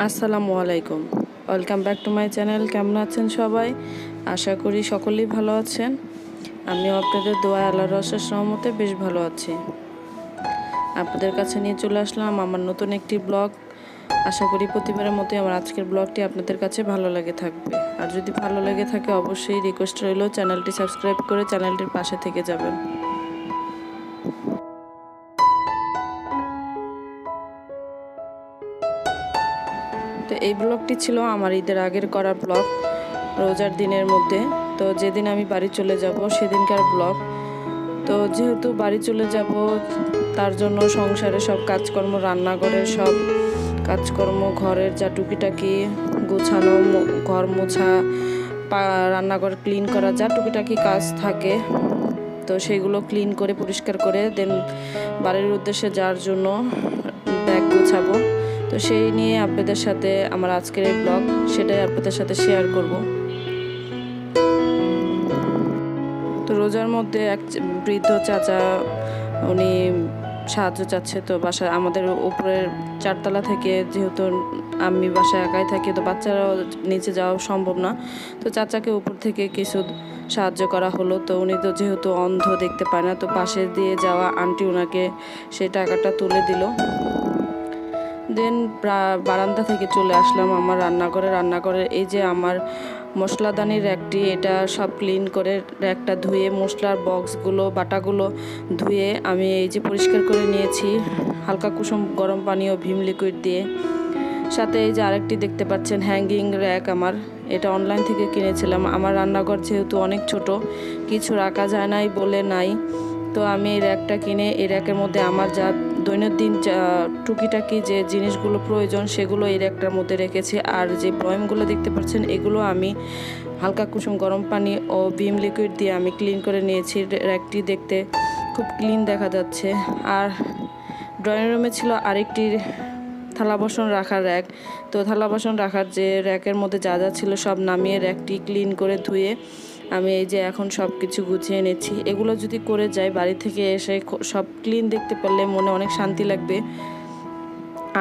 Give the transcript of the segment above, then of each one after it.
আসসালামু আলাইকুম। Welcome back to my channel. কেমন আছেন সবাই? আশা করি সকলেই ভালো আছেন। আমিও আপনাদের দোয়া আল্লাহর অশেষ রহমতে বেশ ভালো আছি। আপনাদের কাছে নিয়ে চলে আসলাম আমার নতুন একটি ব্লগ। আশা করি প্রতিবারের মতোই আমার আজকের ব্লগটি আপনাদের কাছে ভালো লেগে থাকবে। আর যদি ভালো লেগে থাকে অবশ্যই রিকোয়েস্ট রইল চ্যানেলটি সাবস্ক্রাইব করে চ্যানেলটির পাশে থেকে যাবেন। তো এই ব্লগটি ছিল আমার ঈদের আগের করা ব্লগ, রোজার দিনের মধ্যে। তো যেদিন আমি বাড়ি চলে যাব সেদিনকার ব্লগ। তো যেহেতু বাড়ি চলে যাব তার জন্য সংসারে সব কাজকর্ম, রান্নাঘরের সব কাজকর্ম, ঘরের যা টুকিটাকি গোছানো, ঘর মোছা, রান্নাঘর ক্লিন করা, যা টুকিটাকি কাজ থাকে তো সেগুলো ক্লিন করে পরিষ্কার করে দেন বাড়ির উদ্দেশ্যে যাওয়ার জন্য ব্যাগ গোছাবো। তো সেই নিয়ে আপনাদের সাথে আমার আজকের এই ব্লগ, সেটাই আপনাদের সাথে শেয়ার করব। তো রোজার মধ্যে এক বৃদ্ধ চাচা, উনি সাহায্য চাচ্ছে। তো বাসায় আমাদের উপরের 4তলা থেকে, যেহেতু আমি বাসায় একাই থাকি তো বাচ্চারাও নিচে যাওয়া সম্ভব না, তো চাচাকে উপর থেকে কিছু সাহায্য করা হলো। তো উনি তো যেহেতু অন্ধ, দেখতে পায় না, তো পাশে দিয়ে যাওয়া আন্টি ওনাকে সেই টাকাটা তুলে দিল। দেন বারান্দা থেকে চলে আসলাম আমার রান্নাঘরের এই যে আমার মশলাদানির র্যাকটি, এটা সব ক্লিন করে র্যাকটা ধুয়ে মশলার বক্সগুলো, বাটাগুলো ধুয়ে আমি এই যে পরিষ্কার করে নিয়েছি হালকা কুসুম গরম পানি ও ভিম লিকুইড দিয়ে। সাথে এই যে আরেকটি দেখতে পাচ্ছেন হ্যাঙ্গিং র্যাক, আমার এটা অনলাইন থেকে কিনেছিলাম। আমার রান্নাঘর যেহেতু অনেক ছোট, কিছু রাখা যায় নাই বলে নাই, তো আমি এই র্যাকটা কিনে এই র্যাকের মধ্যে আমার যা দৈনন্দিন টুকিটাকি যে জিনিসগুলো প্রয়োজন সেগুলো এই র্যাকটার মধ্যে রেখেছি। আর যে বয়মগুলো দেখতে পাচ্ছেন এগুলো আমি হালকা কুসুম গরম পানি ও ভিম লিকুইড দিয়ে আমি ক্লিন করে নিয়েছি। র্যাকটি দেখতে খুব ক্লিন দেখা যাচ্ছে। আর ড্রয়িং রুমে ছিল আরেকটি থালা বাসন রাখার র্যাক। তো থালা বাসন রাখার যে র্যাকের মধ্যে যা যা ছিল সব নামিয়ে র্যাকটি ক্লিন করে ধুয়ে আমি এই যে এখন সব কিছু গুছিয়ে নিচ্ছি। এগুলো যদি করে যাই বাড়ি থেকে এসে সব ক্লিন দেখতে পারলে মনে অনেক শান্তি লাগবে।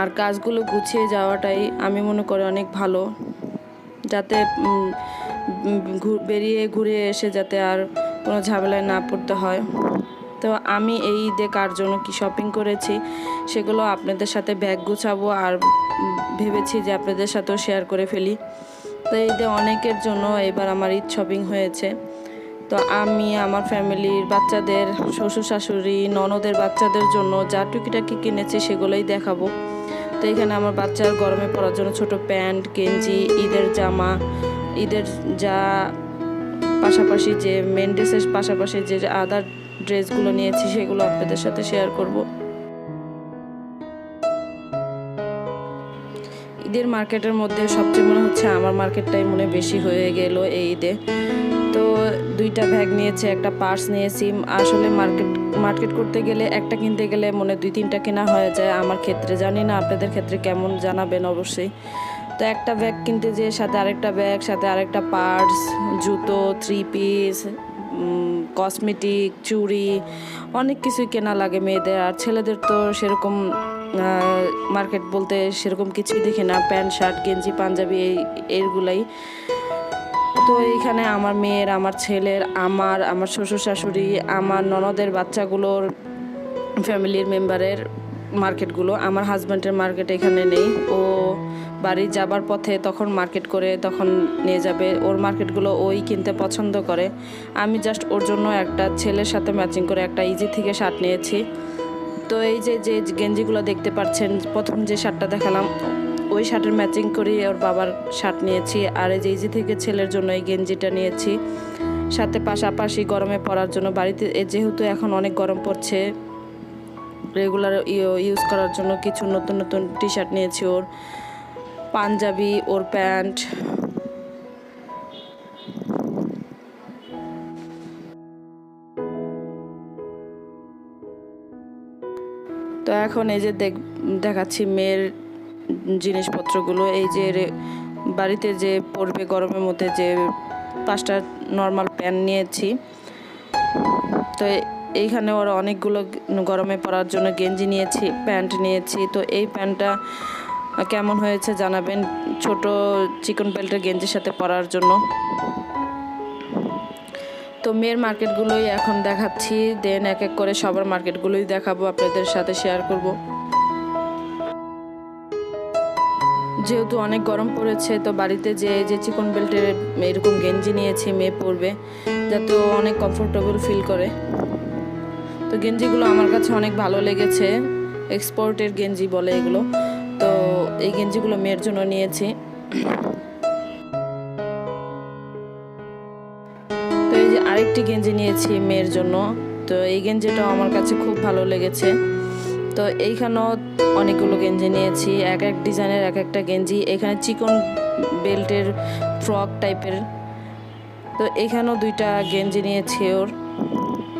আর কাজগুলো গুছিয়ে যাওয়াটাই আমি মনে করি অনেক ভালো, যাতে বেরিয়ে ঘুরে এসে যাতে আর কোনো ঝামেলায় না পড়তে হয়। তো আমি এই ঈদে কার জন্য কি শপিং করেছি সেগুলো আপনাদের সাথে ব্যাগ গুছাবো, আর ভেবেছি যে আপনাদের সাথেও শেয়ার করে ফেলি। তো ঈদে অনেকের জন্য এবার আমার ঈদ শপিং হয়েছে। তো আমি আমার ফ্যামিলির বাচ্চাদের, শ্বশুর শাশুড়ি, ননদের বাচ্চাদের জন্য যা টুকিটাকি কিনেছি সেগুলোই দেখাবো। তো এখানে আমার বাচ্চার গরমে পরার জন্য ছোট প্যান্ট, গেঞ্জি, ঈদের জামা, ঈদের যা পাশাপাশি যে মেন ড্রেসের পাশাপাশি যে আদার ড্রেসগুলো নিয়েছি সেগুলো আপনাদের সাথে শেয়ার করব। ঈদের মার্কেটের মধ্যে সবচেয়ে মনে হচ্ছে আমার মার্কেটটাই মনে বেশি হয়ে গেল এই ঈদে। তো 2টা ব্যাগ নিয়েছি, একটা পার্স নিয়েছি। আসলে মার্কেট করতে গেলে একটা কিনতে গেলে মনে 2-3টা কেনা হয়ে যায় আমার ক্ষেত্রে, জানি না আপনাদের ক্ষেত্রে কেমন, জানাবেন অবশ্যই। তো একটা ব্যাগ কিনতে যেয়ে সাথে আরেকটা ব্যাগ, সাথে আরেকটা পার্স, জুতো, 3 পিস, কসমেটিক, চুড়ি, অনেক কিছুই কেনা লাগে মেয়েদের। আর ছেলেদের তো সেরকম মার্কেট বলতে সেরকম কিছুই দেখি না, প্যান্ট শার্ট গেঞ্জি পাঞ্জাবি এইগুলাই। তো এইখানে আমার মেয়ের, আমার ছেলের, আমার শ্বশুর শাশুড়ি, আমার ননদের বাচ্চাগুলোর, ফ্যামিলির মেম্বারের মার্কেটগুলো, আমার হাজব্যান্ডের মার্কেট এখানে নেই। ও বাড়ি যাবার পথে তখন মার্কেট করে তখন নিয়ে যাবে, ওর মার্কেটগুলো ওই কিনতে পছন্দ করে। আমি জাস্ট ওর জন্য একটা ছেলের সাথে ম্যাচিং করে একটা ইজি থেকে শার্ট নিয়েছি। তো এই যে যে গেঞ্জিগুলো দেখতে পাচ্ছেন, প্রথম যে শার্টটা দেখালাম ওই শার্টের ম্যাচিং করে ওর বাবার শার্ট নিয়েছি। আর এই যে ইজি থেকে ছেলের জন্য এই গেঞ্জিটা নিয়েছি। সাথে পাশাপাশি গরমে পরার জন্য বাড়িতে যেহেতু এখন অনেক গরম পড়ছে, রেগুলার ইউজ করার জন্য কিছু নতুন নতুন টি শার্ট নিয়েছি, ওর পাঞ্জাবি, ওর প্যান্ট। তো এখন এই যে দেখাচ্ছি মেয়ের জিনিসপত্রগুলো। এই যে বাড়িতে যে পরবে গরমের মধ্যে যে 5টা নর্মাল প্যান্ট নিয়েছি। তো এইখানে ওরা অনেকগুলো গরমে পরার জন্য গেঞ্জি নিয়েছি, প্যান্ট নিয়েছি। তো এই প্যান্টটা কেমন হয়েছে জানাবেন ছোট চিকন বেল্টের গেঞ্জির সাথে পরার জন্য। তো মেয়ের মার্কেটগুলোই এখন দেখাচ্ছি, দেন এক এক করে সবার মার্কেটগুলোই দেখাবো, আপনাদের সাথে শেয়ার করব। যেহেতু অনেক গরম পড়েছে, তো বাড়িতে যে চিকন বেল্টের এরকম গেঞ্জি নিয়েছি মেয়ে পরবে, যাতে অনেক কমফোর্টেবল ফিল করে। তো গেঞ্জিগুলো আমার কাছে অনেক ভালো লেগেছে, এক্সপোর্টের গেঞ্জি বলে এগুলো। তো এই গেঞ্জিগুলো মেয়ের জন্য নিয়েছি। তো এই যে আরেকটি গেঞ্জি নিয়েছি মেয়ের জন্য। তো এই গেঞ্জিটাও আমার কাছে খুব ভালো লেগেছে। তো এইখানেও অনেকগুলো গেঞ্জি নিয়েছি, এক এক ডিজাইনের এক একটা গেঞ্জি। এখানে চিকন বেল্টের ফ্রক টাইপের। তো এখানেও 2টা গেঞ্জি নিয়েছি ওর।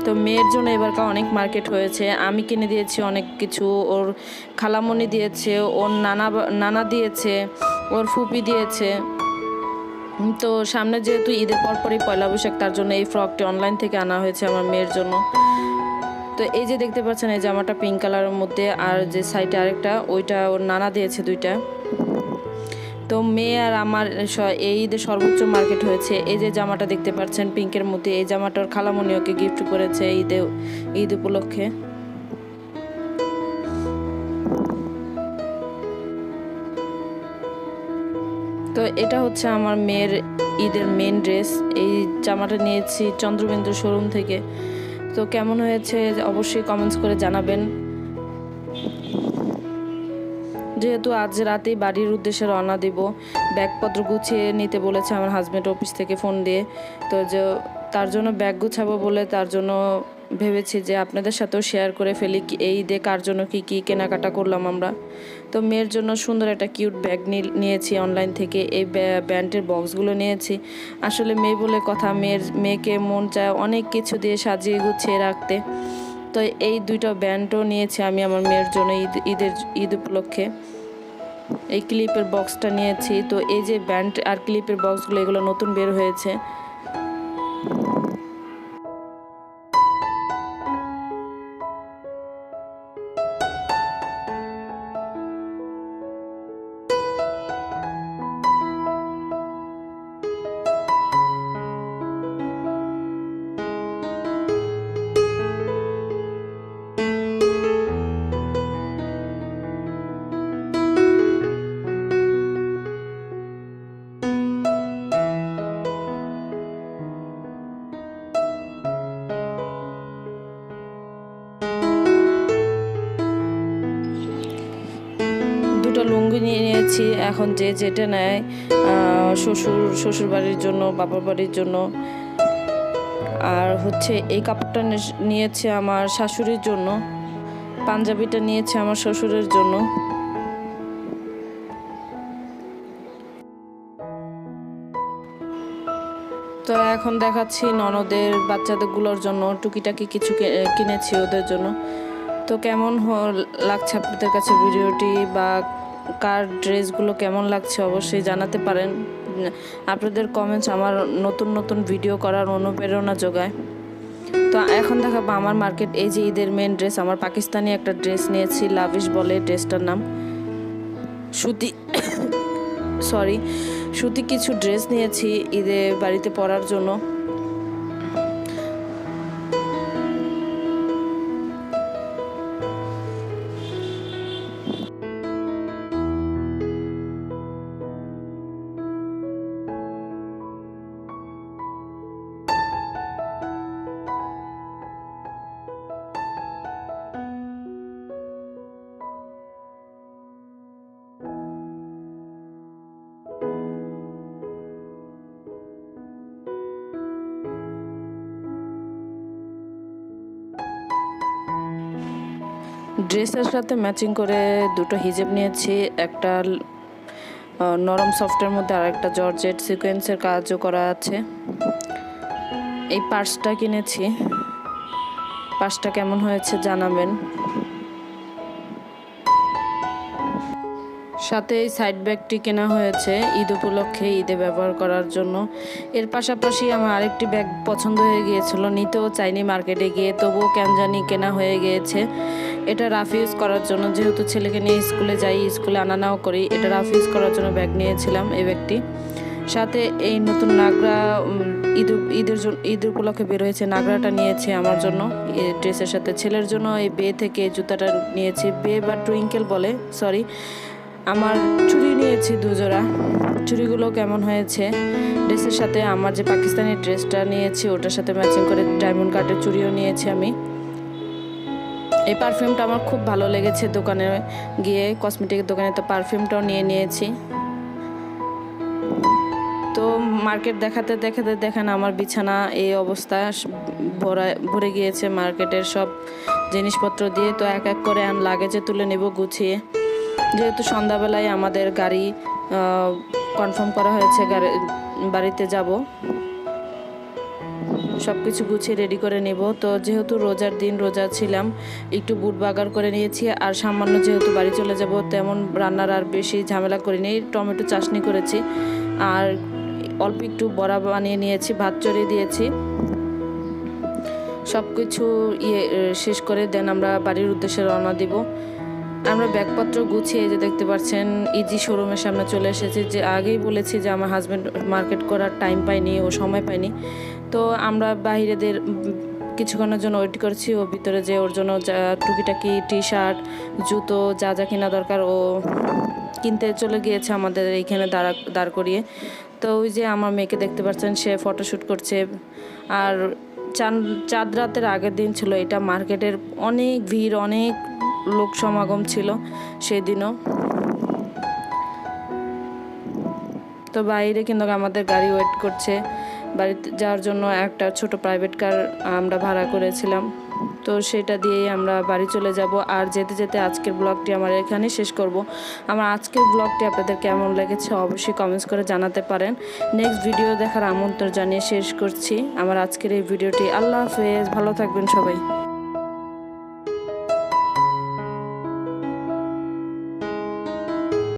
তো মেয়ের জন্য এবারকার অনেক মার্কেট হয়েছে। আমি কিনে দিয়েছি অনেক কিছু, ওর খালামণি দিয়েছে, ওর নানা দিয়েছে, ওর ফুপি দিয়েছে। তো সামনে যেহেতু ঈদের পরপরই পয়লা বৈশাখ, তার জন্য এই ফ্রকটি অনলাইন থেকে আনা হয়েছে আমার মেয়ের জন্য। তো এই যে দেখতে পাচ্ছেন এই জামাটা পিঙ্ক কালারের মধ্যে, আর যে সাইডে আরেকটা ওইটা ওর নানা দিয়েছে 2টা। তো মেয়ে আর আমার এই ঈদের সর্বোচ্চ মার্কেট হয়েছে। এই যে জামাটা দেখতে পাচ্ছেন পিঙ্কের মধ্যে, এই জামাটা ওর খালামণি ওকে গিফট করেছে ঈদ উপলক্ষে। তো এটা হচ্ছে আমার মেয়ের ঈদের মেন ড্রেস। এই জামাটা নিয়েছি চন্দ্রবিন্দু শোরুম থেকে। তো কেমন হয়েছে অবশ্যই কমেন্টস করে জানাবেন। যেহেতু আজ রাতেই বাড়ির উদ্দেশ্যে রওনা দিব, ব্যাগপত্র গুছিয়ে নিতে বলেছে আমার হাজব্যান্ড অফিস থেকে ফোন দিয়ে। তো যে তার জন্য ব্যাগ গুছাবো বলে, তার জন্য ভেবেছি যে আপনাদের সাথেও শেয়ার করে ফেলি এই ঈদে কার জন্য কি কি কেনাকাটা করলাম আমরা। তো মেয়ের জন্য সুন্দর একটা কিউট ব্যাগ নিয়েছি অনলাইন থেকে। এই ব্যান্ডের বক্সগুলো নিয়েছি। আসলে মেয়ে বলে কথা, মেয়েকে মন চায় অনেক কিছু দিয়ে সাজিয়ে গুছিয়ে রাখতে। তো এই 2টা ব্যান্ডও নিয়েছি আমি আমার মেয়ের জন্য ঈদ উপলক্ষে। এই ক্লিপের বক্সটা নিয়েছি। তো এই যে ব্যান্ড আর ক্লিপের বক্সগুলো, এগুলো নতুন বের হয়েছে। লুঙ্গি নিয়েছি। এখন যে যেটা নেয়, শ্বশুর বাড়ির জন্য, বাবার বাড়ির জন্য। আর হচ্ছে এই কাপড়টা নিয়েছে আমার শাশুড়ির জন্য, পাঞ্জাবিটা নিয়েছে আমার শ্বশুরের জন্য। তো এখন দেখাচ্ছি ননদের বাচ্চাদেরগুলোর জন্য টুকিটাকি কিছু কিনেছি ওদের জন্য। তো কেমন লাগছে আপনাদের কাছে ভিডিওটি, বা কার ড্রেসগুলো কেমন লাগছে অবশ্যই জানাতে পারেন। আপনাদের কমেন্টস আমার নতুন নতুন ভিডিও করার অনুপ্রেরণা যোগায়। তো এখন দেখাবো আমার মার্কেট। এই যে ঈদের মেন ড্রেস, আমার পাকিস্তানি একটা ড্রেস নিয়েছি, লাভিশ বলে ড্রেসটার নাম। সুতি কিছু ড্রেস নিয়েছি ঈদে বাড়িতে পরার জন্য। ড্রেসের সাথে ম্যাচিং করে 2টো হিজাব নিয়েছি, একটা নরম সফটের মধ্যে আর একটা জর্জেট সিকোয়েন্সের কাজও করা আছে। এই পার্সটা কিনেছি, পার্সটা কেমন হয়েছে জানাবেন। সাথে এই সাইড ব্যাগটি কেনা হয়েছে ঈদ উপলক্ষে, ঈদে ব্যবহার করার জন্য। এর পাশাপাশি আমার আরেকটি ব্যাগ পছন্দ হয়ে গিয়েছিল, নিতেও চাইনি মার্কেটে গিয়ে, তবুও কেন জানি কেনা হয়ে গিয়েছে। এটা রাফ ইউজ করার জন্য, যেহেতু ছেলেকে নিয়ে স্কুলে যাই, স্কুলে আনা নেওয়া করি, এটা রাফ ইউজ করার জন্য ব্যাগ নিয়েছিলাম এই ব্যাগটি। সাথে এই নতুন নাগরা ঈদ উপলক্ষে বের হয়েছে, নাগরাটা নিয়েছি আমার জন্য এই ড্রেসের সাথে। ছেলের জন্য এই বে থেকে জুতাটা নিয়েছি, বে বা টুইঙ্কেল বলে, সরি। আমার চুড়ি নিয়েছি 2 জোড়া। চুড়িগুলো কেমন হয়েছে ড্রেসের সাথে, আমার যে পাকিস্তানি ড্রেসটা নিয়েছি ওটার সাথে ম্যাচিং করে ডায়মন্ড কাটের চুড়িও নিয়েছি আমি। এই পারফিউমটা আমার খুব ভালো লেগেছে, দোকানে গিয়ে কসমেটিকের দোকানে তো পারফিউমটাও নিয়েছি। তো মার্কেট দেখাতে দেখাতে দেখেন আমার বিছানা এই অবস্থা, ভরে গিয়েছে মার্কেটের সব জিনিসপত্র দিয়ে। তো এক এক করে লাগেজে তুলে নেব গুছিয়ে, যেহেতু সন্ধ্যাবেলায় আমাদের গাড়ি কনফার্ম করা হয়েছে, বাড়িতে যাব, সব কিছু গুছিয়ে রেডি করে নেব। তো যেহেতু রোজার দিন, রোজা ছিলাম, একটু বুট বাগার করে নিয়েছি। আর সামান্য যেহেতু বাড়ি চলে যাব, তেমন রান্নার আর বেশি ঝামেলা করিনি। টমেটো চাটনি করেছি আর অল্প একটু বড়া বানিয়ে নিয়েছি, ভাত চড়িয়ে দিয়েছি। সব কিছু শেষ করে দেন আমরা বাড়ির উদ্দেশ্যে রওনা দিব। আমরা ব্যাগপত্র গুছিয়ে যে দেখতে পাচ্ছেন ইজি শোরুমের সামনে চলে এসেছি। যে আগেই বলেছি যে আমার হাজব্যান্ড মার্কেট করার টাইম পায়নি, ও সময় পায়নি। তো আমরা বাইরেদের কিছুক্ষণের জন্য ওয়েট করছি, ও ভিতরে যে ওর জন্য যা টুকিটাকি টি শার্ট, জুতো, যা যা কেনা দরকার ও কিনতে চলে গিয়েছে আমাদের এইখানে দাঁড় করিয়ে। তো ওই যে আমার মেয়েকে দেখতে পাচ্ছেন, সে ফটোশ্যুট করছে। আর চাঁদ রাতের আগের দিন ছিল এটা, মার্কেটের অনেক ভিড়, অনেক লোক সমাগম ছিল সেদিনও। তো বাইরে কিন্তু আমাদের গাড়ি ওয়েট করছে, বাড়িতে যাওয়ার জন্য একটা ছোট প্রাইভেট কার আমরা ভাড়া করেছিলাম। তো সেটা দিয়েই আমরা বাড়ি চলে যাব। আর যেতে যেতে আজকের ব্লগটি আমার এখানেই শেষ করব। আমার আজকের ব্লগটি আপনাদের কেমন লেগেছে অবশ্যই কমেন্টস করে জানাতে পারেন। নেক্সট ভিডিও দেখার আমন্ত্রণ জানিয়ে শেষ করছি আমার আজকের এই ভিডিওটি। আল্লাহ হাফেজ, ভালো থাকবেন সবাই।